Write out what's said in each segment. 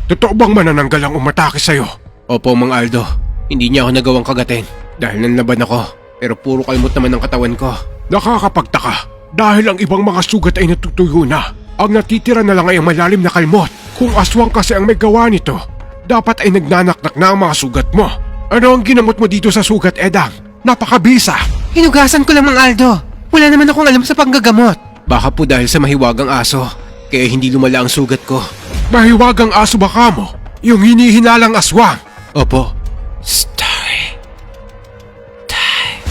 Totoo bang manananggal ang umatake sa'yo? Opo, Mang Aldo. Hindi niya ako nagawang kagatin dahil nanlaban ako. Pero puro kalmot naman ang katawan ko. Nakakapagtaka dahil ang ibang mga sugat ay natutuyo na. Ang natitira na lang ay ang malalim na kalmot. Kung aswang kasi ang may gawa nito, dapat ay nagnanaknak na ang mga sugat mo. Ano ang ginamot mo dito sa sugat, Edang? Napakabisa! Hinugasan ko lang, Mang Aldo. Wala naman akong alam sa panggagamot. Baka po dahil sa mahiwagang aso, kaya hindi lumala ang sugat ko. Mahiwagang aso ba ka mo? Yung hinihinalang aswang? Opo. Story time.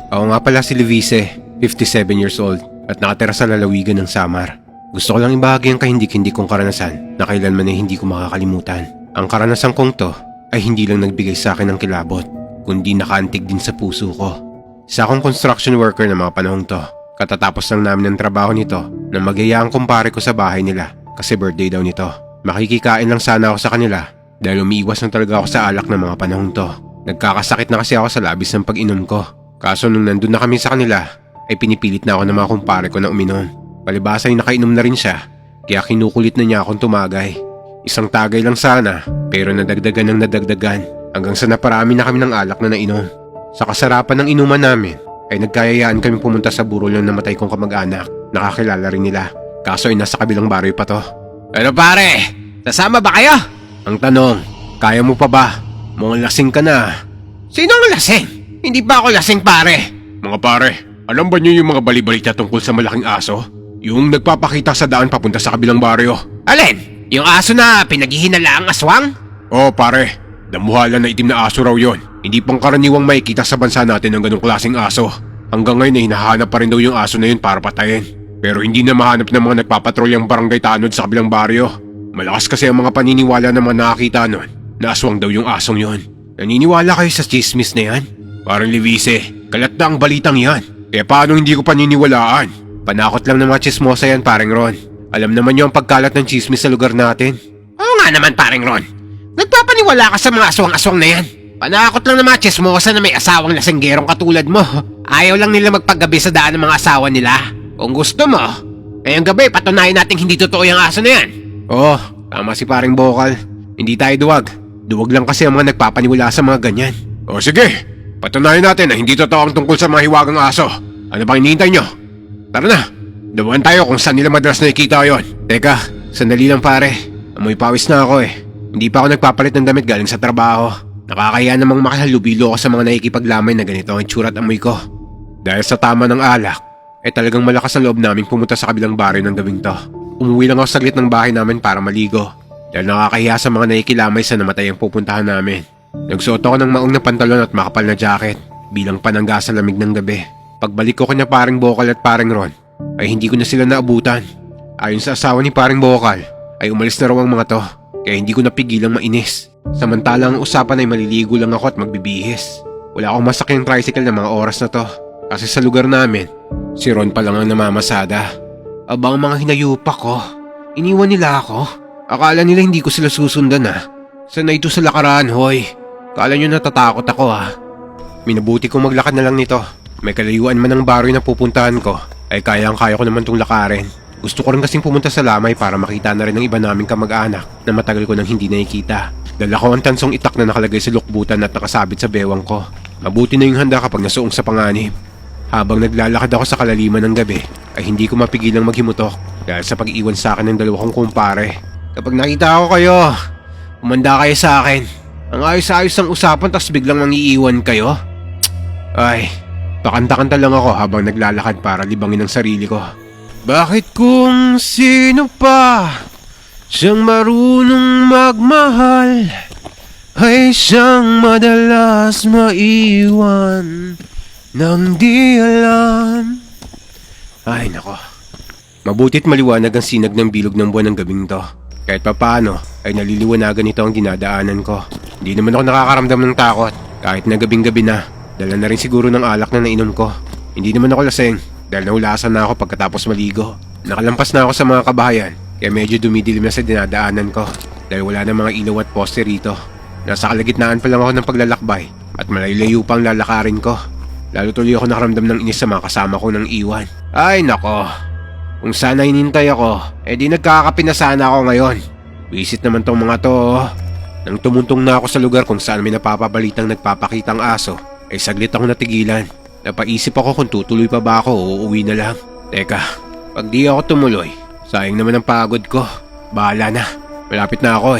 Ako nga pala si Levice, 57 years old, at nakatira sa lalawigan ng Samar. Gusto ko lang ibahagi ang kahindik-hindik kong karanasan na kailanman ay hindi ko makakalimutan. Ang karanasan kong to ay hindi lang nagbigay sa akin ng kilabot, kundi nakaantig din sa puso ko. Isa akong construction worker na mga panahong to. Katatapos lang namin ng trabaho nito na magyaya ang kumpare ko sa bahay nila kasi birthday daw nito. Makikikain lang sana ako sa kanila dahil umiiwas na talaga ako sa alak ng mga panahong to. Nagkakasakit na kasi ako sa labis ng pag-inom ko. Kaso nung nandun na kami sa kanila ay pinipilit na ako ng mga kumpare ko na uminom. Palibasa ay nakainom na rin siya kaya kinukulit na niya akong tumagay. Isang tagay lang sana pero nadagdagan ng nadagdagan hanggang sa naparami na kami ng alak na nainom. Sa kasarapan ng inuman namin ay nagkayayaan kami pumunta sa burol ng namatay kong kamag-anak. Nakakilala rin nila. Kaso ay nasa kabilang baryo pa to. Ano pare? Sasama ba kayo? Ang tanong, kaya mo pa ba? Mukhang lasing ka na. Sino ang lasing? Hindi pa ako lasing pare. Mga pare, alam ba niyo yung mga balibalita tungkol sa malaking aso? Yung nagpapakita sa daan papunta sa kabilang baryo. Alin? Yung aso na pinaghihinala ang aswang? Oo pare, damuhala na itim na aso raw yon. Hindi pang karaniwang makikita sa bansa natin ng ganong klaseng aso. Hanggang ngayon ay hinahanap pa rin daw yung aso na yun para patayin. Pero hindi na mahanap ng mga nagpapatrolyang barangay tanod sa kabilang baryo. Malakas kasi ang mga paniniwala ng mga nakakita nun na aswang daw yung asong yon. Naniniwala kayo sa chismis na yan? Parang Levice, kalat na ang balitang yan. Kaya paano hindi ko paniniwalaan? Panakot lang ng mga chismosa yan, paring Ron. Alam naman nyo ang pagkalat ng chismis sa lugar natin. Oo nga naman, paring Ron. Nagpapaniwala ka sa mga aswang-aswang na yan. Panakot lang ng mga chismosa na may asawang lasenggerong katulad mo. Ayaw lang nila magpaggabi sa daan ng mga asawa nila. Kung gusto mo, ngayong gabi patunayan natin hindi totoo yung aso na yan. Oo, tama si paring Bokal. Hindi tayo duwag. Duwag lang kasi ang mga nagpapaniwala sa mga ganyan. O sige, patunayan natin na hindi totoo ang tungkol sa mga hiwagang aso. Ano bang hinihintay nyo? Tara na, damuhan tayo kung saan nila madalas nakikita yon. Teka, sandali lang pare. Amoy pawis na ako eh. Hindi pa ako nagpapalit ng damit galing sa trabaho. Nakakaya namang makahalubilo ako sa mga nakikipaglamay na ganito ang itsura at amoy ko. Dahil sa tama ng alak, ay talagang malakas ang loob namin pumunta sa kabilang baryo ng gabing to. Umuwi lang ako saglit ng bahay namin para maligo. Dahil nakakahiya sa mga nakikilamay sa namatay ang pupuntahan namin. Nagsuot ako ng maong na pantalon at makapal na jacket bilang panangga sa lamig ng gabi. Pagbalik ko kanya paring Bokal at paring Ron, ay hindi ko na sila naabutan. Ayon sa asawa ni paring Bokal, ay umalis na raw ang mga to, kaya hindi ko napigilang mainis. Samantalang ang usapan ay maliligo lang ako at magbibihis. Wala akong masakyan tricycle ng mga oras na to, kasi sa lugar namin, si Ron pa lang ang namamasada. Abang mga hinayupak ko, iniwan nila ako. Akala nila hindi ko sila susundan ha. Sanay ito sa lakaran, hoy. Kala nyo natatakot ako ha. Minabuti kong maglakad na lang nito. May kalayuan man ang baryo na pupuntahan ko, ay kayang-kaya ko naman itong lakarin. Gusto ko rin kasing pumunta sa lamay para makita na rin ng iba naming kamag-anak na matagal ko nang hindi nakikita. Dala ko ang tansong itak na nakalagay sa lukbutan at nakasabit sa bewang ko. Mabuti na yung handa kapag nasuong sa panganib. Habang naglalakad ako sa kalaliman ng gabi, ay hindi ko mapigilang maghimutok dahil sa pag-iwan sa akin ng dalawa kong kumpare. Kapag nakita ako kayo, umanda kayo sa akin. Ang ayos-ayos ang usapan tas biglang mangiiwan kayo. Ay, pakanta-kanta lang ako habang naglalakad para libangin ang sarili ko. Bakit kung sino pa siyang marunong magmahal ay siyang madalas maiwan nang di alam. Ay nako, mabutit maliwanag ang sinag ng bilog ng buwan ng gabing to. Kahit papaano ay naliliwanagan ito ang dinadaanan ko. Hindi naman ako nakakaramdam ng takot kahit na gabing-gabi na. Dala na rin siguro ng alak na nainom ko. Hindi naman ako lasing dahil nahulasan na ako pagkatapos maligo. Nakalampas na ako sa mga kabahayan kaya medyo dumidilim na sa dinadaanan ko dahil wala na mga ilaw at poste rito. Nasa kalagitnaan pa lang ako ng paglalakbay at malayo pa ang lalakarin ko. Lalo tuloy ako nakaramdam ng inis sa mga kasama ko ng iwan. Ay nako, Kung sana hinintay ako, di nagkakape na sana ako ngayon. Visit naman tong mga to. Nang tumuntong na ako sa lugar kung saan may napapabalitang nagpapakitang aso, ay saglit ako natigilan. Napaisip ako kung tutuloy pa ba ako o uuwi na lang. Teka, pag di ako tumuloy, sayang naman ang pagod ko. Bahala na, malapit na ako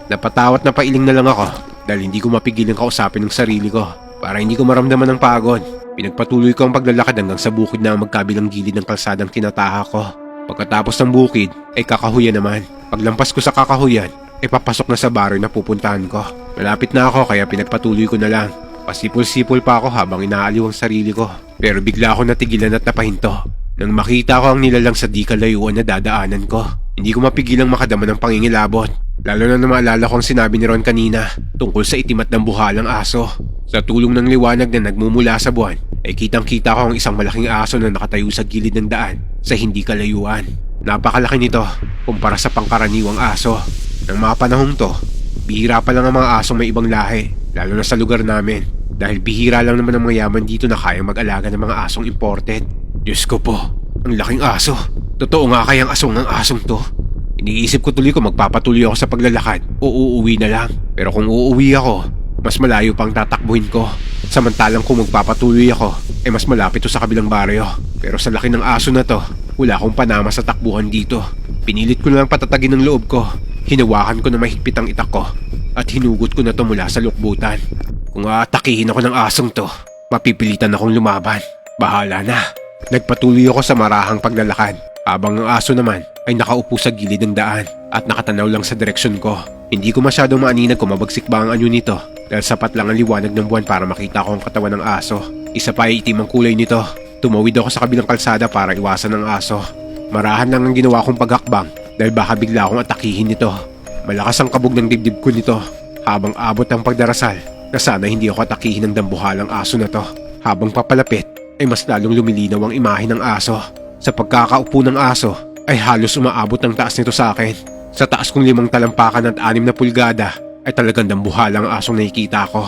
Napatawat na pailing na lang ako dahil hindi ko mapigilang kausapin ng sarili ko para hindi ko maramdaman ng pagod. Pinagpatuloy ko ang paglalakad hanggang sa bukid na ang magkabilang gilid ng kalsadang tinataha ko. Pagkatapos ng bukid ay kakahuyan naman. Paglampas ko sa kakahuyan ay papasok na sa baroy na pupuntahan ko. Malapit na ako kaya pinagpatuloy ko na lang. Pasipol-sipol pa ako habang inaaliw ang sarili ko. Pero bigla ako natigilan at napahinto nang makita ko ang nilalang sa di kalayuan na dadaanan ko. Hindi ko mapigilang makadama ng pangingilabot. Lalo na maalala ko ang sinabi ni Ron kanina tungkol sa itim at nambuhalang aso. Sa tulong ng liwanag na nagmumula sa buwan ay kitang-kita ko ang isang malaking aso na nakatayo sa gilid ng daan sa hindi kalayuan. Napakalaki nito kumpara sa pangkaraniwang aso. Nang mga panahong to, bihira pa lang ang mga asong may ibang lahi, lalo na sa lugar namin. Dahil bihira lang naman ang mayaman dito na kayang mag-alaga ng mga asong imported. Diyos ko po, ang laking aso. Totoo nga kayang asong ng asong to? Iniisip ko tuloy kung magpapatuloy ako sa paglalakad o uuwi na lang. Pero kung uuwi ako, mas malayo pang tatakbuhin ko. Samantalang kung magpapatuloy ako, ay mas malapit to sa kabilang baryo. Pero sa laki ng aso na to, wala akong panama sa takbuhan dito. Pinilit ko na lang patatagin ng loob ko. Hinawakan ko na mahigpit ang itak ko at hinugot ko na to mula sa lukbutan. Kung aatakihin ako ng asong to, mapipilitan akong lumaban. Bahala na. Nagpatuloy ako sa marahang paglalakad habang ang aso naman ay nakaupo sa gilid ng daan at nakatanaw lang sa direksyon ko. Hindi ko masyadong maaninag kung mabagsik ba ang anyo nito dahil sapat lang ang liwanag ng buwan para makita ko ang katawan ng aso. Isa pa ay itim ang kulay nito. Tumawid ako sa kabilang kalsada para iwasan ang aso. Marahan lang ang ginawa kong paghakbang dahil baka bigla akong atakihin nito. Malakas ang kabog ng dibdib ko nito habang abot ang pagdarasal na sana hindi ako atakihin ng dambuhalang aso na to. Habang papalapit ay mas lalong lumilinaw ang imahe ng aso. Sa pagkakaupo ng aso ay halos umaabot ang taas nito sa akin. Sa taas kong 5 talampakan at 6 na pulgada ay talagang dambuhalang asong nakikita ko.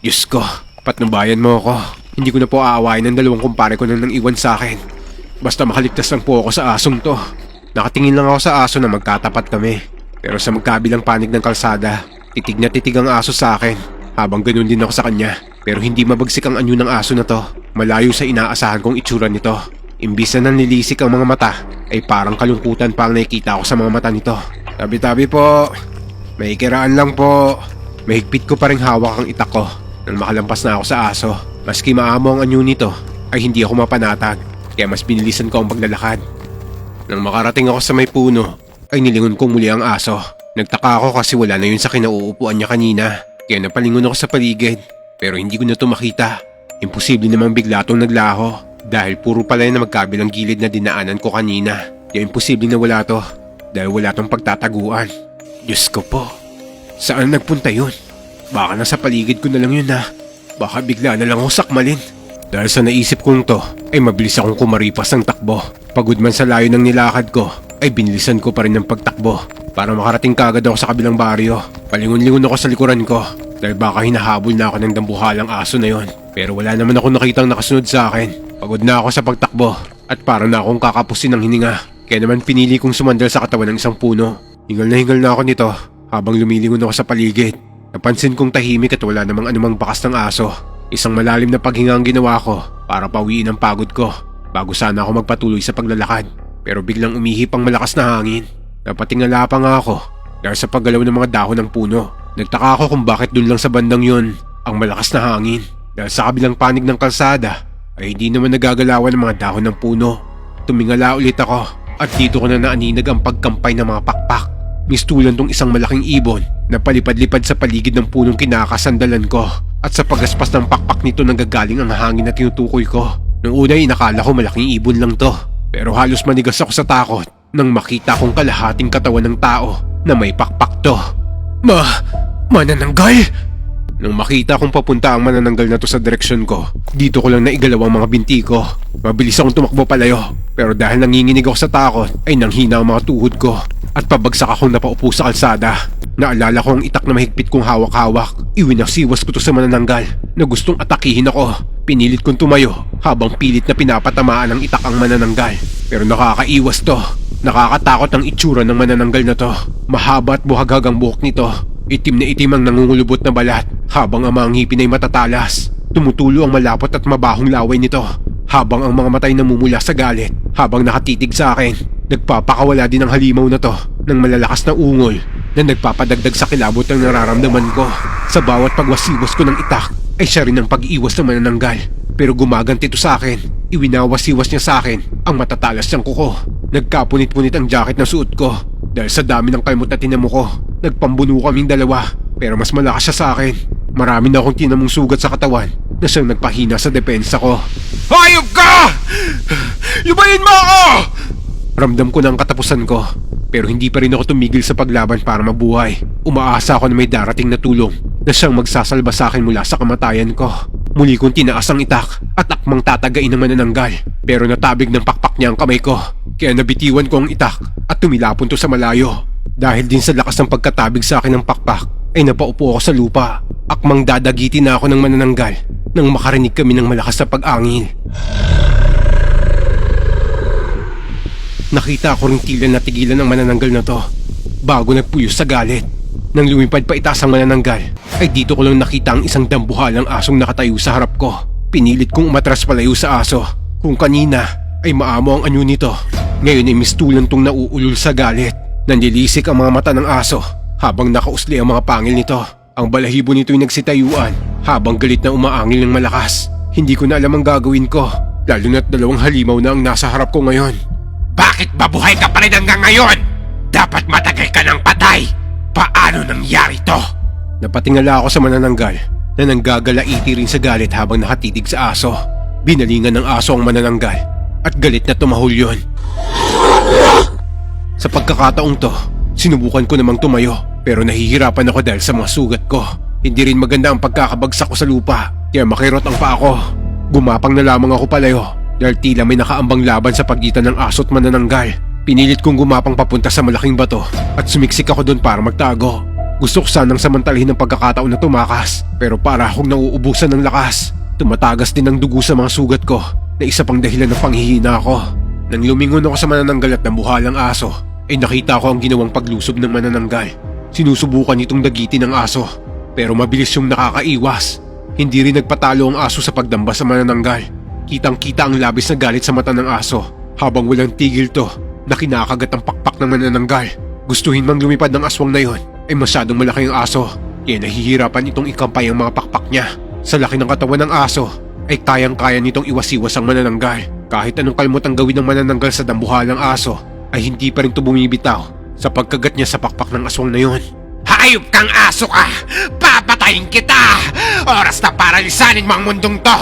Diyos ko, patnubayan mo ako. Hindi ko na po aawain ng dalawang kumpare ko nang iwan sa akin. Basta makaligtas lang po ako sa asong to. Nakatingin lang ako sa aso na magkatapat kami. Pero sa magkabilang panig ng kalsada, titig na titig ang aso sa akin. Habang ganun din ako sa kanya. Pero hindi mabagsik ang anyo ng aso na to. Malayo sa inaasahan kong itsura nito. Imbis na nanlilisik ang mga mata, ay parang kalungkutan pa ang nakikita ko sa mga mata nito. Tabi-tabi po. May kiraan lang po. Mahigpit ko pa rin hawak ang itak ko nang makalampas na ako sa aso. Maski maamo ang anyo nito, ay hindi ako mapanatag. Kaya mas binilisan ko ang paglalakad. Nang makarating ako sa may puno, ay nilingon kong muli ang aso. Nagtaka ako kasi wala na yun sa kinauupuan niya kanina. Kaya napalingon ako sa paligid. Pero hindi ko na ito makita. Imposible namang bigla itong naglaho. Dahil puro pala na magkabilang gilid na dinaanan ko kanina. Kaya imposible na wala to. Dahil wala tong pagtataguan. Diyos ko po. Saan nagpunta yun? Baka nasa paligid ko na lang yun Baka bigla na lang ako sakmalin. Dahil sa naisip kong to, ay mabilis akong kumaripas ng takbo. Pagod man sa layo ng nilakad ko, ay binilisan ko pa rin ng pagtakbo. Para makarating kagad ako sa kabilang baryo. Palingon-lingon ako sa likuran ko. Dahil baka hinahabol na ako ng dambuhalang aso na yon. Pero wala naman ako nakitang nakasunod sa akin. Pagod na ako sa pagtakbo at para na akong kakapusin ng hininga. Kaya naman pinili kong sumandal sa katawan ng isang puno. Hingal na ako nito habang lumilingon ako sa paligid. Napansin kong tahimik at wala namang anumang bakas ng aso. Isang malalim na paghinga ang ginawa ko para pawiin ang pagod ko bago sana ako magpatuloy sa paglalakad. Pero biglang umihip ang malakas na hangin. Napatingala pa nga ako dahil sa paggalaw ng mga dahon ng puno. Nagtaka ako kung bakit dun lang sa bandang yun ang malakas na hangin. Dahil sa kabilang panig ng kalsada ay hindi naman nagagalawan ng mga dahon ng puno. Tumingala ulit ako at dito ko na naaninag ang pagkampay ng mga pakpak. Mistulan tong isang malaking ibon na palipad-lipad sa paligid ng punong kinakasandalan ko. At sa pagaspas ng pakpak nito nanggagaling ang hangin na tinutukoy ko. Noong una ay nakala ko malaking ibon lang to. Pero halos manigas ako sa takot nang makita kong kalahating katawan ng tao na may pakpak to. Manananggal! Nang makita kong papunta ang manananggal na to sa direksyon ko, dito ko lang naigalaw ang mga binti ko. Mabilis akong tumakbo palayo, pero dahil nanginginig ako sa takot, ay nanghina ang mga tuhod ko at pabagsak akong napaupo sa kalsada. Naalala ko ang itak na mahigpit kong hawak-hawak. Iwinasiwas ko to sa manananggal na gustong atakihin ako. Pinilit kong tumayo habang pilit na pinapatamaan ng itak ang manananggal. Pero nakakaiwas to. Nakakatakot ang itsura ng manananggal na to. Mahaba at buhaghag ang buhok nito. Itim na itim ang nangungulubot na balat habang ang mga ngipin ay matatalas. Tumutulo ang malapot at mabahong laway nito habang ang mga matay namumula sa galit. Habang nakatitig sa akin, nagpapakawala din ang halimaw na to ng malalakas na ungol na nagpapadagdag sa kilabot ng nararamdaman ko. Sa bawat pagwasiwas ko ng itak ay siya rin ang pag-iwas ng manananggal. Pero gumaganti ito sa akin. Iwinawasiwas niya sa akin ang matatalas niyang kuko. Nagkapunit-punit ang jacket na suot ko dahil sa dami ng kalmot na tinamo ko. Nagpambuno kaming dalawa pero mas malakas siya sa akin. Marami na akong tinamong sugat sa katawan na siyang nagpahina sa depensa ko. Hayop ka! Lubayin mo ako! Ramdam ko na ang katapusan ko pero hindi pa rin ako tumigil sa paglaban para mabuhay. Umaasa ako na may darating na tulong na siyang magsasalba sa akin mula sa kamatayan ko. Muli kong tinaas ang itak at akmang tatagain ng manananggal pero natabig ng pakpak niya ang kamay ko. Kaya nabitiwan ko ang itak at tumilapon to sa malayo. Dahil din sa lakas ng pagkatabig sa akin ng pakpak ay napaupo ako sa lupa. Akmang dadagitin na ako ng manananggal nang makarinig kami ng malakas na pag-angil. Nakita ko ring tila natigilan ng manananggal na to bago nagpuyos sa galit. Nang lumipad pa itaas ang manananggal ay dito ko lang nakita ang isang dambuhalang asong nakatayo sa harap ko. Pinilit kong umatras palayo sa aso. Kung kanina ay maamo ang anyo nito, ngayon ay mistulan tong nauulol sa galit. Nanlilisik ang mga mata ng aso habang nakausli ang mga pangil nito. Ang balahibo nito'y nagsitayuan habang galit na umaangil ng malakas. Hindi ko na alam ang gagawin ko, lalo na't dalawang halimaw na ang nasa harap ko ngayon. Bakit babuhay ka pa rin hanggang ngayon? Dapat matagal ka ng patay! Paano nangyari to? Napatingala ako sa manananggal na nanggagalaiti rin sa galit habang nakatitig sa aso. Binalingan ng aso ang manananggal at galit na tumahol yun. Sa pagkakataong to, sinubukan ko namang tumayo pero nahihirapan ako dahil sa mga sugat ko. Hindi rin maganda ang pagkakabagsak ko sa lupa kaya makirot ang paa ko. Gumapang na lamang ako palayo dahil tila may nakaambang laban sa pagitan ng aso at manananggal. Pinilit kong gumapang papunta sa malaking bato at sumiksik ako doon para magtago. Gusto ko sanang samantalahin ang pagkakataon na tumakas pero para akong nauubusan ng lakas. Tumatagas din ang dugo sa mga sugat ko na isa pang dahilan ng panghihina ako. Nang lumingon ako sa manananggal at nabuhalang aso ay nakita ko ang ginawang paglusob ng manananggal. Sinusubukan itong dagitin ng aso pero mabilis yung nakakaiwas. Hindi rin nagpatalo ang aso sa pagdamba sa manananggal. Kitang-kita ang labis na galit sa mata ng aso habang walang tigil to na kinakagat ang pakpak ng manananggal. Gustuhin mang lumipad ng aswang na yon ay masyadong malaki ang aso kaya nahihirapan itong ikampay ang mga pakpak niya. Sa laki ng katawan ng aso ay kayang-kaya nitong iwasiwas ang manananggal. Kahit anong kalmot ang gawin ng manananggal sa dambuhalang aso ay hindi pa rin ito bumibitaw sa pagkagat niya sa pakpak ng aswang na yon. Hayop kang aso ka! Papatayin kita! Oras na para lisanin mo ang mundong to!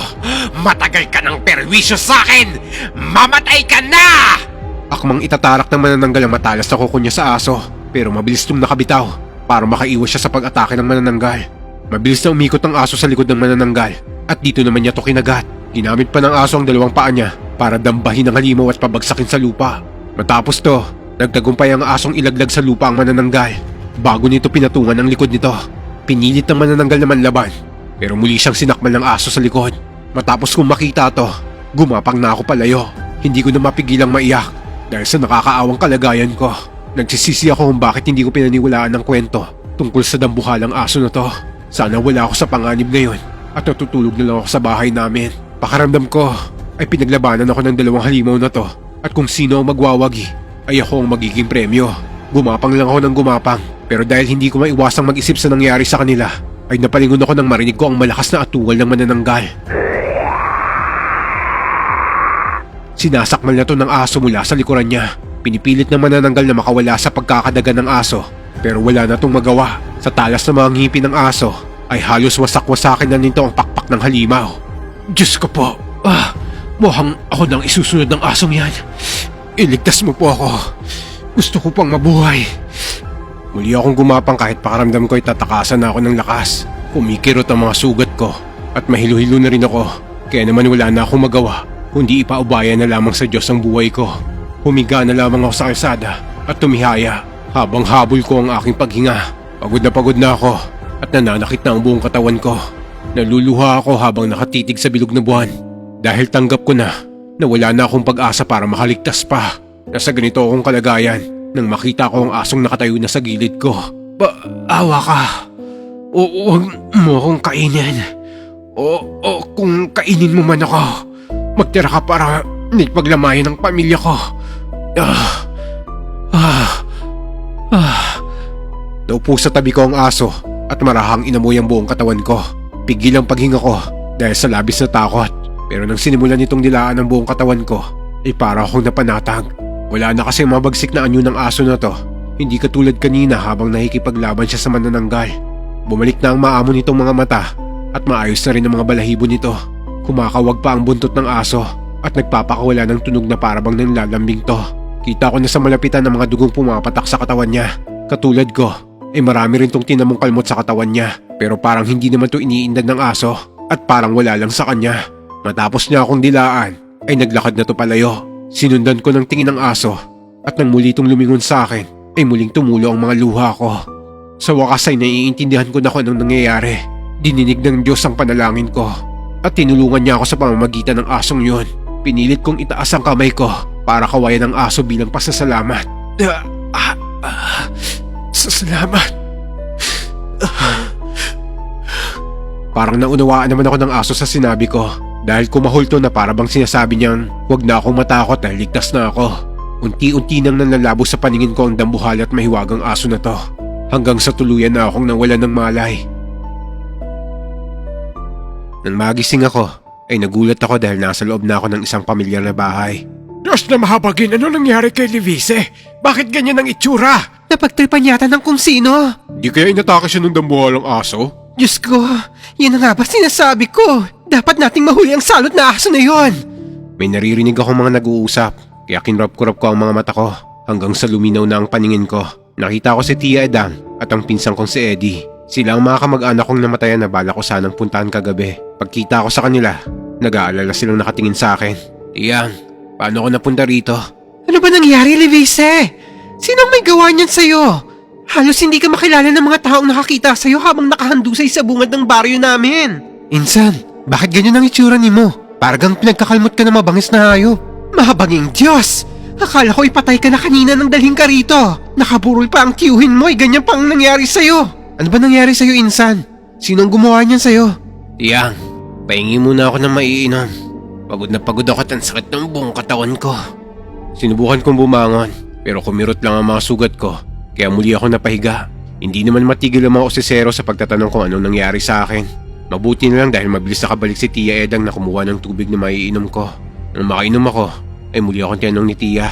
Matagal ka ng perwisyo sa akin! Mamatay ka na! Akmang itatarak ng manananggal ang matalas na kuko niya sa aso pero mabilis itong nakabitaw para makaiwas siya sa pag-atake ng manananggal. Mabilis na umikot ang aso sa likod ng manananggal at dito naman niya to kinagat. Ginamit pa ng aso ang dalawang paa niya para dambahin ang halimaw at pabagsakin sa lupa. Matapos to, nagtagumpay ang asong ilaglag sa lupa ang manananggal. Bago nito pinatungan ang likod nito, pinilit ng manananggal na manlaban pero muli siyang sinakmal ng aso sa likod. Matapos kong makita to, gumapang na ako palayo. Hindi ko na mapigilang maiyak dahil sa nakakaawang kalagayan ko. Nagsisisi ako kung bakit hindi ko pinaniwalaan ng kwento tungkol sa dambuhalang aso na to. Sana wala ako sa panganib na yun at natutulog na lang ako sa bahay namin. Pakaramdam ko ay pinaglabanan ako ng dalawang halimaw na to at kung sino ang magwawagi ay ako ang magiging premyo. Gumapang lang ako ng gumapang pero dahil hindi ko maiwasang mag-isip sa nangyari sa kanila ay napalingon ako nang marinig ko ang malakas na atungal ng manananggal. Sinasakmal na to ng aso mula sa likuran niya. Pinipilit ng manananggal na makawala sa pagkakadagan ng aso pero wala na tong magawa. Sa talas ng mga ngipin ng aso ay halos wasak-wasakin na nito ang pakpak ng halimaw. Diyos ko po, mukhang ako nang isusunod ng asong yan. Iligtas mo po ako. Gusto ko pang mabuhay. Muli akong gumapang kahit pakaramdam ko ay tatakasan na ako ng lakas. Kumikirot ang mga sugat ko at mahilo-hilo na rin ako. Kaya naman wala na akong magawa kundi ipaubaya na lamang sa Diyos ang buhay ko. Humiga na lamang ako sa kalsada at tumihaya habang habol ko ang aking paghinga. Pagod na ako at nananakit na ang buong katawan ko. Naluluha ako habang nakatitig sa bilog na buwan dahil tanggap ko na wala na akong pag-asa para makaligtas pa. Nasa ganito akong kalagayan nang makita ko ang asong nakatayo na sa gilid ko. Awa ka. Huwag mo akong kainin. O kung kainin mo man ako, magtira ka para paglamayan ng pamilya ko. Naupo sa tabi ko ang aso at marahang inamoy ang buong katawan ko. Pigil ang paghinga ko dahil sa labis na takot. Pero nang sinimulan nitong dilaan ang buong katawan ko, ay para akong napanatag. Wala na kasi mabagsik na anyo ng aso na to. Hindi katulad kanina habang nakikipaglaban siya sa manananggal. Bumalik na ang maamo nitong mga mata at maayos na rin ang mga balahibo nito. Kumakawag pa ang buntot ng aso at nagpapakawala ng tunog na parabang nanlalambing to. Kita ko na sa malapitan ng mga dugong pumapatak sa katawan niya. Katulad ko, marami rin tong tinamong kalmot sa katawan niya. Pero parang hindi naman to iniindan ng aso at parang wala lang sa kanya. Matapos niya akong dilaan, ay naglakad na to palayo. Sinundan ko ng tingin ng aso at nang muli itong lumingon sa akin, ay muling tumulo ang mga luha ko. Sa wakas ay naiintindihan ko na kung anong nangyayari. Dininig ng Diyos ang panalangin ko at tinulungan niya ako sa pamamagitan ng asong yun. Pinilit kong itaas ang kamay ko para kawayan ang aso bilang pasasalamat. Salamat. Parang naunawaan naman ako ng aso sa sinabi ko dahil kumahulto na parabang sinasabi niyang huwag na akong matakot dahil ligtas na ako. Unti-unti nang nanlalabo sa paningin ko ang dambuhal at mahiwagang aso na to hanggang sa tuluyan na akong nawalan ng malay. Nang magising ako ay nagulat ako dahil nasa loob na ako ng isang pamilyar na bahay. Diyos na mahabagin, ano nangyari kay Levice? Bakit ganyan ang itsura? Napagtripan yata ng kung sino. Di kaya inatake siya ng dambuhalang aso? Diyos ko, yan na nga ba sinasabi ko? Dapat nating mahuli ang salot na aso na yon. May naririnig akong mga nag-uusap, kaya kinrap-kurap ko ang mga mata ko hanggang sa luminaw na ang paningin ko. Nakita ko si Tia Edang at ang pinsang kong si Eddie. Sila ang mga kamag-anak kong namatayan na bala ko sanang puntahan kagabi. Pagkita ko sa kanila, nag-aalala silang nakatingin sa akin. Tiyang, paano ko napunta rito? Ano ba nangyari, Levice? Sinong may gawa niyan sa'yo? Halos hindi ka makilala ng mga taong nakakita sa'yo habang nakahandusay sa bungad ng baryo namin. Insan, bakit ganyan ang itsura ni mo? Parang pinagkakalmot ka na mabangis na hayop. Mahabaging Diyos! Akala ko ipatay ka na kanina nang dalhin ka rito. Nakaburol pa ang tiyuhin mo, ganyan pang nangyari sa'yo. Ano ba nangyari sa'yo, Insan? Sinong gumawa niyan sa'yo? Tiyang, pahingi muna ako ng maiinom. Pagod na pagod ako at ang sakit ng buong katawan ko. Sinubukan kong bumangon, pero kumirot lang ang mga sugat ko. Kaya muli ako napahiga. Hindi naman matigil ang mga osesero sa pagtatanong kung anong nangyari sa akin. Mabuti na lang dahil mabilis nakabalik si Tia Edang na kumuha ng tubig na maiinom ko. Nang makainom ako, ay muli akong tinanong ni Tia.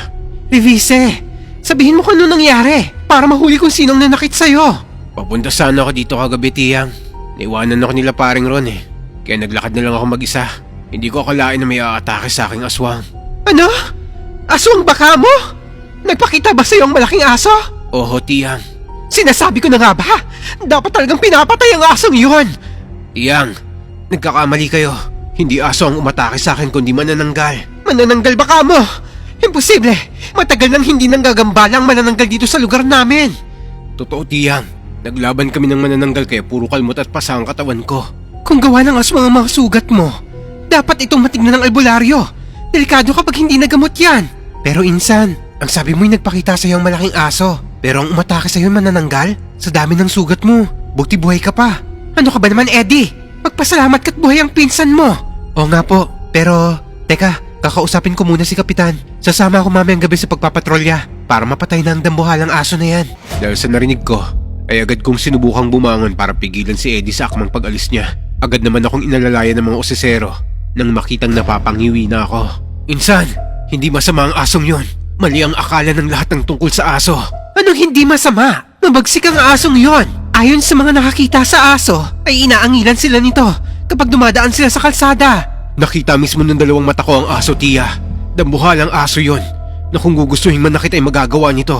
Levice, sabihin mo kung ano nangyari para mahuli kung sinong nanakit sa'yo. Papunta sana ako dito kagabi, Tiyang. Naiwanan ako nila paring Ron eh. Kaya naglakad na lang ako mag-isa. Hindi ko akalain na may aatake sa aking aswang. Ano? Aswang baka mo? Nagpakita ba sa'yo ang malaking aso? Oho, Tiyang. Sinasabi ko na nga ba? Dapat talagang pinapatay ang asong yun. Tiyang, nagkakamali kayo. Hindi aso ang umatake sa akin kundi manananggal. Manananggal baka mo? Imposible. Matagal nang hindi nanggagambala ang manananggal dito sa lugar namin. Totoo, Tiyang. Naglaban kami ng manananggal kaya puro kalmot at pasa ang katawan ko. Kung gawa ng aswang ang mga sugat mo, dapat itong matignan ng albularyo. Delikado kapag hindi nagamot yan. Pero Insan, ang sabi mo'y nagpakita sa'yo ang malaking aso. Pero ang umatake sa'yo manananggal? Sa dami ng sugat mo, buti buhay ka pa. Ano ka ba naman, Eddie? Magpasalamat ka't buhay ang pinsan mo. Oo nga po, pero teka, kakausapin ko muna si Kapitan. Sasama ako mamayang gabi sa pagpapatrolya para mapatay na ang dambuhalang aso na yan. Dahil sa narinig ko, ay agad kong sinubukang bumangon para pigilan si Eddie sa akmang pag-alis niya. Agad naman akong inalalayan ng mga osesero nang makitang napapanghiwi na ako. Insan, hindi masama ang asong yon. Mali ang akala ng lahat ng tungkol sa aso. Anong hindi masama? Mabagsik ang asong yon. Ayon sa mga nakakita sa aso, ay inaangilan sila nito kapag dumadaan sila sa kalsada. Nakita mismo ng dalawang mata ko ang aso, Tia. Dambuhalang aso yon na kung gugustuhin manakit ay magagawa nito.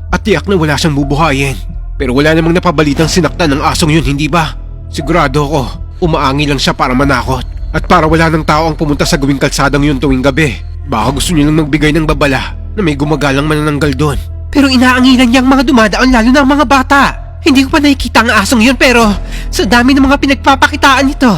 At tiyak na wala siyang bubuhayin. Pero wala namang napabalitang sinaktan ng asong yun, hindi ba? Sigurado ko, umaangi lang siya para manakot. At para wala ng tao ang pumunta sa gawing kalsadang yun tuwing gabi. Baka gusto niya lang magbigay ng babala na may gumagalang manananggal doon. Pero inaangilan niya ang mga dumadaan lalo na ang mga bata. Hindi ko pa nakikita ang asong yun pero sa dami ng mga pinagpapakitaan nito,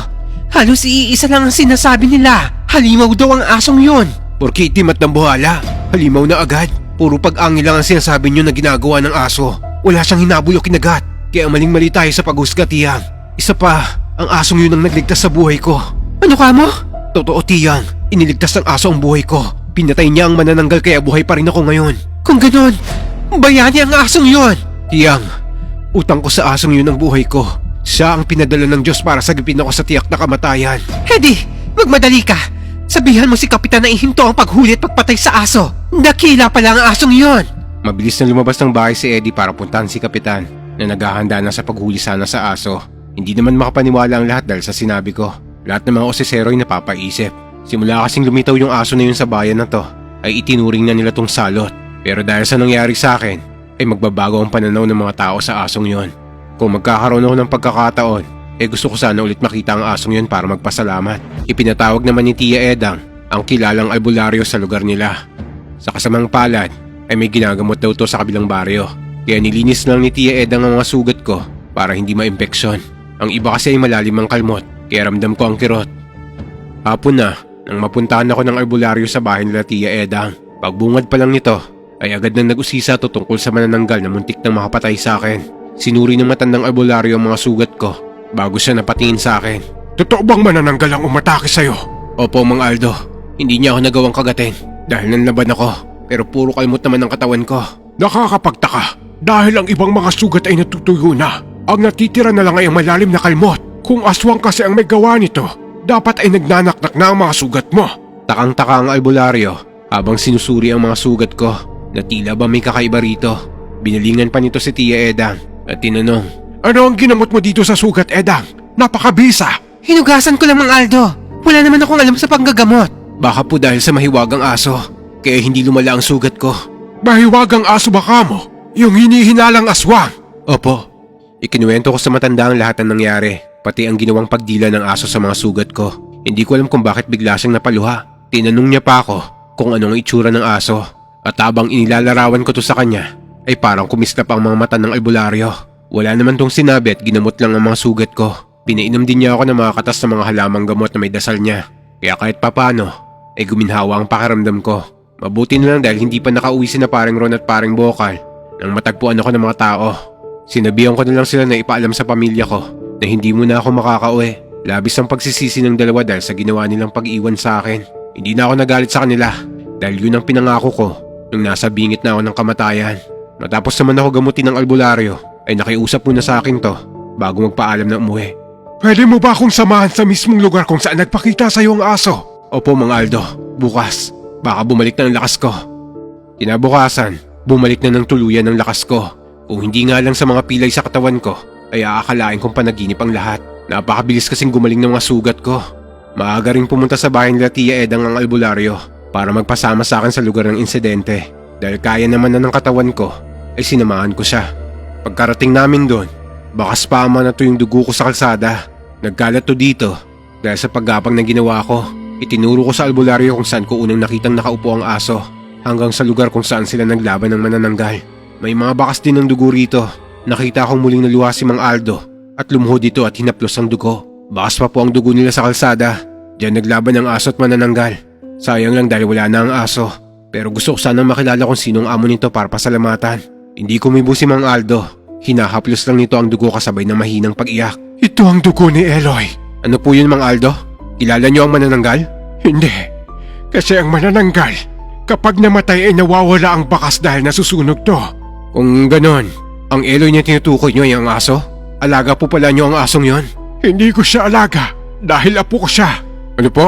halos iisa lang ang sinasabi nila. Halimaw daw ang asong yun. Porke itim at nambuhala, halimaw na agad. Puro pag-angil lang ang sinasabi nyo na ginagawa ng aso. Wala siyang hinabol o kinagat. Kaya maling-mali tayo sa paghusga, Tiyang. Isa pa, ang asong yun ang nagligtas sa buhay ko. Ano ka mo? Totoo, Tiyang. Iniligtas ng aso ang buhay ko. Pinatay niya ang manananggal kaya buhay pa rin ako ngayon. Kung ganon, bayani ang asong yun. Tiyang, utang ko sa asong yun ang buhay ko. Siya ang pinadala ng Diyos para sagipin ako sa tiyak na kamatayan. Hedy, magmadali ka. Sabihan mo si Kapitan na ihinto ang paghuli at pagpatay sa aso. Dakila pala ang asong yun. Mabilis na lumabas ng bahay si Eddie para puntahan si Kapitan na naghahanda na sa paghuli sana sa aso. Hindi naman makapaniwala ang lahat dahil sa sinabi ko. Lahat ng mga osesero ay napapaisip. Simula kasing lumitaw yung aso na yun sa bayan na to, ay itinuring na nila tong salot. Pero dahil sa nangyari sa akin, ay magbabago ang pananaw ng mga tao sa asong yon. Kung magkakaroon ako ng pagkakataon, gusto ko sana ulit makita ang asong yon para magpasalamat. Ipinatawag naman ni Tia Edang ang kilalang albularyo sa lugar nila. Sa kasamang palad, ay may ginagamot daw to sa kabilang baryo. Kaya nilinis lang ni Tia Edang ang mga sugat ko para hindi ma-impeksyon. Ang iba kasi ay malalim ang kalmot, kaya ramdam ko ang kirot. Hapon na, nang mapuntahan ako ng albularyo sa bahay nila Tia Edang. Pagbungad pa lang nito, ay agad nang nag-usisa to tungkol sa manananggal na muntik nang makapatay sa akin. Sinuri ng matandang albularyo ang mga sugat ko bago siya napatingin sa akin. Totoo bang manananggal ang umatake sa'yo? Opo, Mang Aldo. Hindi niya ako nagawang kagatin dahil nanlaban ako, pero puro kalmot naman ang katawan ko. Nakakapagtaka dahil ang ibang mga sugat ay natutuyo na. Ang natitira na lang ay ang malalim na kalmot. Kung aswang kasi ang may gawa nito, dapat ay nagnanaknak na ang mga sugat mo. Takang-taka ang albularyo habang sinusuri ang mga sugat ko na tila ba may kakaiba rito. Binalingan pa nito si Tia Edang at tinanong, ano ang ginamot mo dito sa sugat, Edang? Napakabisa! Hinugasan ko lang, Mang Aldo. Wala naman akong alam sa panggagamot. Baka po dahil sa mahiwagang aso, kaya hindi lumala ang sugat ko. Mahiwagang aso ba ka mo? Yung hinihinalang aswang? Opo. Ikinuwento ko sa matanda ang lahat ng nangyari, pati ang ginawang pagdila ng aso sa mga sugat ko. Hindi ko alam kung bakit bigla siyang napaluha. Tinanong niya pa ako kung anong itsura ng aso. At habang inilalarawan ko to sa kanya, ay parang kumislap ang mga mata ng albularyo. Wala naman tong sinabi at ginamot lang ang mga sugat ko. Pinainom din niya ako ng mga katas ng mga halamang gamot na may dasal niya. Kaya kahit papano, ay guminhawa ang pakiramdam ko. Mabuti na lang dahil hindi pa nakauwi si na paring Ron at paring Bokal nang matagpuan ako ng mga tao. Sinabihan ko na lang sila na ipaalam sa pamilya ko na hindi muna ako makakauwi. Labis ang pagsisisi ng dalawa dahil sa ginawa nilang pag-iwan sa akin. Hindi na ako nagalit sa kanila dahil yun ang pinangako ko nung nasa bingit na ako ng kamatayan. Matapos naman ako gamutin ng albularyo, ay nakiusap muna sa akin to bago magpaalam na umuwi. Pwede mo ba akong samahan sa mismong lugar kung saan nagpakita sa iyo ang aso? Opo, Mang Aldo. Bukas. Baka bumalik na ang lakas ko. Kinabukasan, bumalik na ng tuluyan ang lakas ko. Kung hindi nga lang sa mga pilay sa katawan ko, ay aakalain kong panaginip ang lahat. Napakabilis kasing gumaling ng mga sugat ko. Maaga rin pumunta sa bahay nila Tia Edang ang albularyo para magpasama sa akin sa lugar ng insidente. Dahil kaya naman na ng katawan ko, ay sinamahan ko siya. Pagkarating namin doon, bakas pa ama na to yung dugo ko sa kalsada. Nagkalat to dito dahil sa paggapang na ginawa ko. Itinuro ko sa albularyo kung saan ko unang nakitang nakaupo ang aso hanggang sa lugar kung saan sila naglaban ng manananggal. May mga bakas din ng dugo rito. Nakita akong muling naluha si Mang Aldo at lumuhod dito at hinaplos ang dugo. Bakas pa po ang dugo nila sa kalsada. Diyan naglaban ang aso at manananggal. Sayang lang dahil wala na ang aso. Pero gusto ko sanang makilala kung sinong amo nito para pasalamatan. Hindi kumibo si Mang Aldo. Hinahaplos lang nito ang dugo kasabay ng mahinang pag-iyak. Ito ang dugo ni Eloy. Ano po yun, Mang Aldo? Kilala niyo ang manananggal? Hindi. Kasi ang manananggal, kapag namatay ay nawawala ang bakas dahil nasusunog to. Kung ganon, ang Eloy niya tinutukoy niyo ay ang aso? Alaga po pala niyo ang asong yon? Hindi ko siya alaga dahil apo ko siya. Ano po?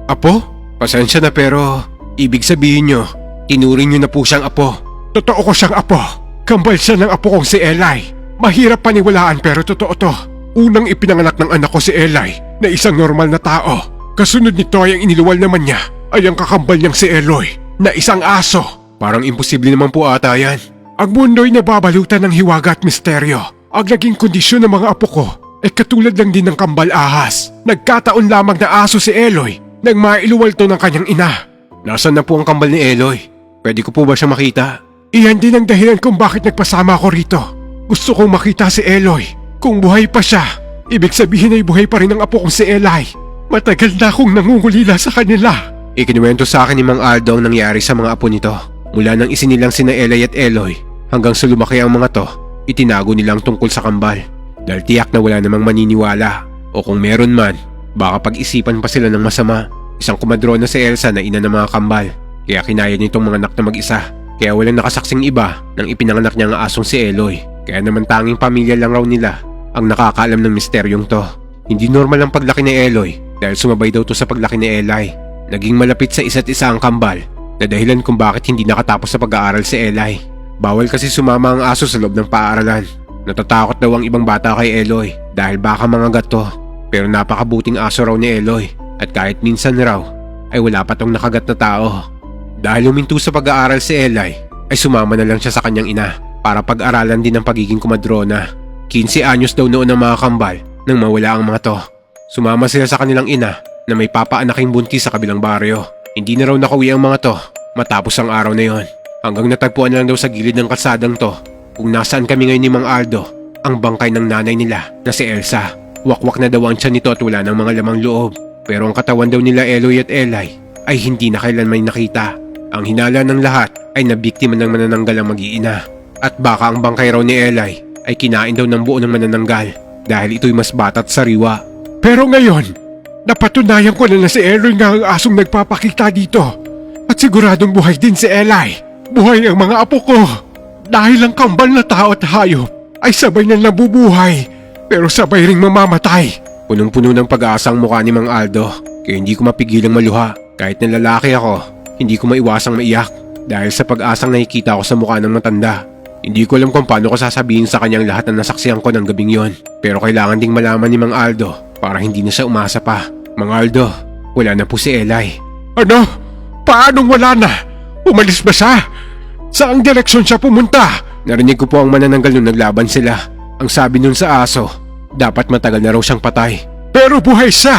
Apo? Pasensya na pero ibig sabihin niyo, tinuring niyo na po siyang apo. Totoo ko siyang apo. Kambal siya ng apo kong si Eli. Mahirap paniwalaan pero totoo to. Unang ipinanganak ng anak ko si Eli na isang normal na tao. Kasunod nito ay ang iniluwal naman niya ay ang kakambal niyang si Eloy na isang aso. Parang imposible naman po ata yan. Ang mundo'y nababalutan ng hiwaga at misteryo. Ang naging kondisyon ng mga apo ko ay katulad lang din ng kambal ahas. Nagkataon lamang na aso si Eloy nang mailuwal to ng kanyang ina. Nasaan na po ang kambal ni Eloy? Pwede ko po ba siyang makita? Iyan din ang dahilan kung bakit nagpasama ako rito. Gusto kong makita si Eloy. Kung buhay pa siya, ibig sabihin ay buhay pa rin ang apo kong si Eli. Matagal na akong nangungulila sa kanila. Ikinuwento sa akin ni Mang Aldo ang nangyari sa mga apo nito. Mula nang isinilang sina Eli at Eloy hanggang sa lumaki ang mga to, itinago nilang tungkol sa kambal. Dahil tiyak na wala namang maniniwala. O kung meron man, baka pag-isipan pa sila ng masama. Isang kumadrona si Elsa na ina ng mga kambal. Kaya kinaya nitong mga anak na mag-isa. Kaya walang nakasaksing iba nang ipinanganak niya ang asong si Eloy. Kaya naman tanging pamilya lang raw nila ang nakakaalam ng misteryong to. Hindi normal ang paglaki ni Eloy dahil sumabay daw to sa paglaki ni Eli. Naging malapit sa isa't isa ang kambal na dahilan kung bakit hindi nakatapos sa pag-aaral si Eli. Bawal kasi sumama ang aso sa loob ng paaralan. Natatakot daw ang ibang bata kay Eloy dahil baka mga gato. Pero napakabuting aso raw ni Eloy at kahit minsan raw ay wala pa tong nakagat na tao. Dahil huminto sa pag-aaral si Eli ay sumama na lang siya sa kanyang ina para pag-aralan din ang pagiging kumadrona. 15 anyos daw noon ang mga kambal nang mawala ang mga to. Sumama sila sa kanilang ina na may papaanaking buntis sa kabilang baryo. Hindi na raw nakauwi ang mga to matapos ang araw na yon. Hanggang natagpuan na lang daw sa gilid ng kalsadang to kung nasaan kami ngayon ni Mang Aldo ang bangkay ng nanay nila na si Elsa. Wakwak na daw ang tiyan nito at wala ng mga lamang loob. Pero ang katawan daw nila Eloy at Eli ay hindi na kailanman nakita. Ang hinala ng lahat ay nabiktima ng manananggal ang mag-iina. At baka ang bangkay raw ni Eli ay kinain daw ng buo ng manananggal dahil ito'y mas bata at sariwa. Pero ngayon, napatunayan ko na si Eloy nga ang asong nagpapakita dito. At siguradong buhay din si Eli. Buhay ang mga apo ko. Dahil ang kambal na tao at hayop ay sabay na nabubuhay pero sabay ring mamamatay. Punong-puno ng pag-asa ang mukha ni Mang Aldo kaya hindi ko mapigilang maluha. Kahit na lalaki ako, hindi ko maiwasang maiyak dahil sa pag-asang nakikita ko sa mukha ng matanda. Hindi ko alam kung paano ko sasabihin sa kanyang lahat na nasaksihan ko ng gabing yon. Pero kailangan ding malaman ni Mang Aldo para hindi na siya umasa pa. Mang Aldo, wala na po si Eli. Ano? Paanong wala na? Umalis ba siya? Saang direksyon siya pumunta? Narinig ko po ang manananggal nung naglaban sila. Ang sabi nun sa aso, dapat matagal na raw siyang patay. Pero buhay siya!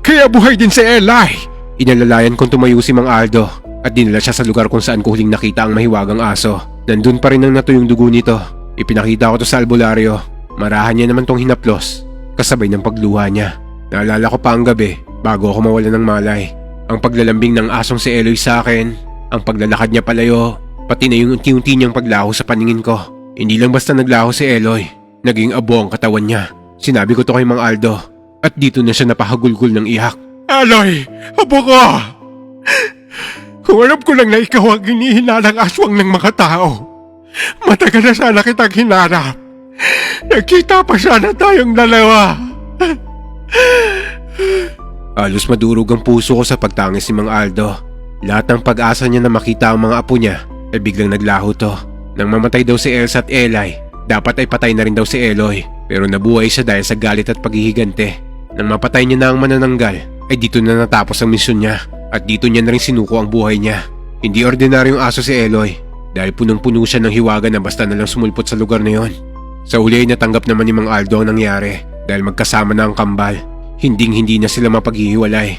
Kaya buhay din si Eli! Inalalayan kong tumayo si Mang Aldo at dinala siya sa lugar kung saan ko huling nakita ang mahiwagang aso. Nandun pa rin ang natuyong dugo nito. Ipinakita ko to sa albularyo. Marahan niya naman tong hinaplos kasabay ng pagluha niya. Naalala ko pa ang gabi bago ako mawala ng malay. Ang paglalambing ng asong si Eloy sa akin, ang paglalakad niya palayo, pati na yung unti-unti niyang paglaho sa paningin ko. Hindi lang basta naglaho si Eloy, naging abo ang katawan niya. Sinabi ko to kay Mang Aldo at dito na siya napahagulgol ng iyak. Eloy! Apo ko! Kung alam ko lang na ikaw ang hinihinalang aswang ng mga tao, matagal na sana kitang hinarap. Nagkita pa sana tayong dalawa. Halos madurog ang puso ko sa pagtangis ni Mang Aldo. Lahat ng pag-asa niya na makita ang mga apo niya ay biglang naglaho to. Nang mamatay daw si Elsa at Eli, dapat ay patay na rin daw si Eloy. Pero nabuhay siya dahil sa galit at paghihigante. Nang mapatay niya na ang manananggal, ay dito na natapos ang misyon niya. At dito niya na rin sinuko ang buhay niya. Hindi ordinaryong aso si Eloy dahil punong-puno siya ng hiwaga na basta na lang sumulpot sa lugar na yon. Sa huli ay natanggap naman ni Mang Aldo ang nangyari dahil magkasama na ang kambal. Hinding-hindi na sila mapaghihiwalay.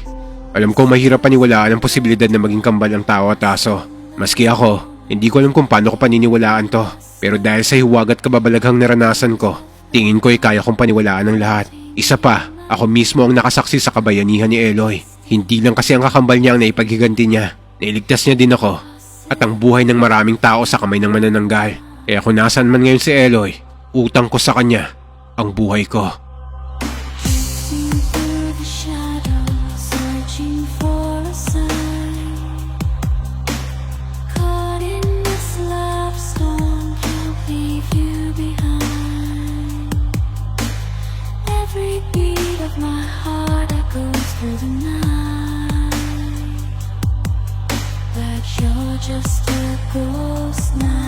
Alam ko mahirap paniwalaan ang posibilidad na maging kambal ang tao at aso. Maski ako, hindi ko alam kung paano ko paniniwalaan to. Pero dahil sa hiwaga at kababalaghang naranasan ko, tingin ko ay kaya kong paniwalaan ang lahat. Isa pa, ako mismo ang nakasaksi sa kabayanihan ni Eloy. Hindi lang kasi ang kakambal niya ang naipaghiganti niya. Nailigtas niya din ako at ang buhay ng maraming tao sa kamay ng manananggal. Kaya kung nasaan man ngayon si Eloy, utang ko sa kanya ang buhay ko. Just a ghost now.